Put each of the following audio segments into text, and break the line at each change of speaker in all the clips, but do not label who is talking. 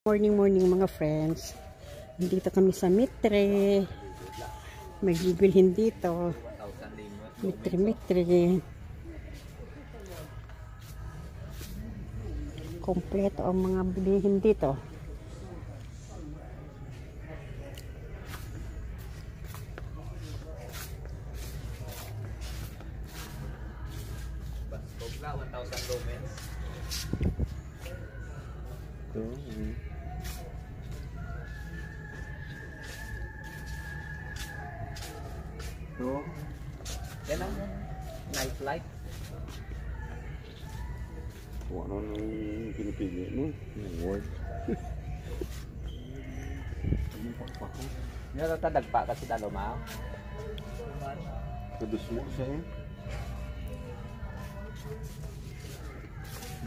Morning mga friends. Nandito kami sa Mitre. May bibilhin dito. Mitre. Kompleto ang mga bilihin dito.
Baskogla, 1,000 lumens. Yan ang night light.
Ano nang pinipili mo? Award.
Yan ang tadagpa kasi daluma.
Kadus mo siya eh.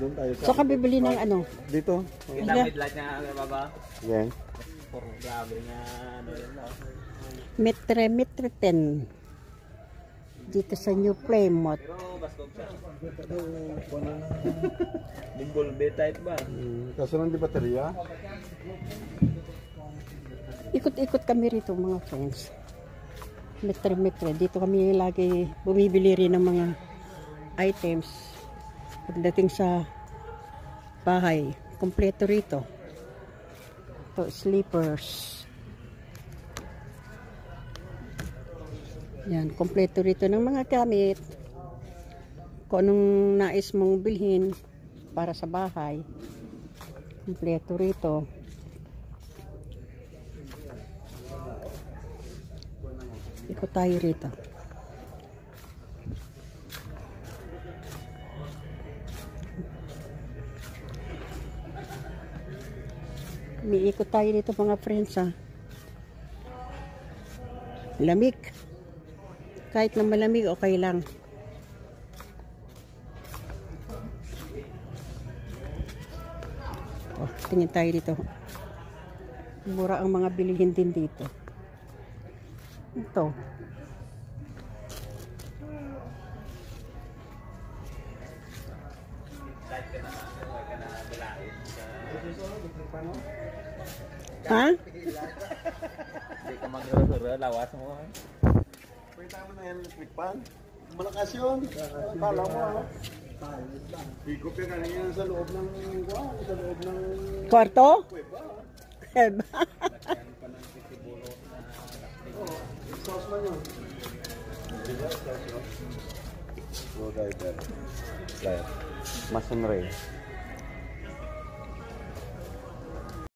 Doon tayo sa...
So ka bibili ng ano?
Dito.
Yung damit light niya, baba.
Yan.
Puro grabe niya, ano yun lang.
Mitre 10. Dito sa New Plymouth.
Pero baskog siya. Dimbol B-type ba?
Kaso lang di baterya.
Ikot-ikot kami rito mga friends. Mitre. Dito kami lagi bumibili rin ng mga items. Pagdating sa bahay, kompleto rito. Ito, slippers. Yan, kompleto rito ng mga gamit. Kung anong nais mong bilhin para sa bahay, kompleto rito. Ikot tayo rito. Umiikot tayo dito mga friends ha. Lamig. Kahit na malamig, okay lang. Oh, tingin tayo dito. Mura ang mga bilihin din dito. Ito. Ha?
Hindi ka mag-huro, lawas mo.
Pwede mo na yan electric fan. Malakas yun. Akala mo ha. Higop yan kanina sa loob ng... Sa loob ng...
Kwarto?
Kuweba. Exhaust man yun. Go diver. Masonry.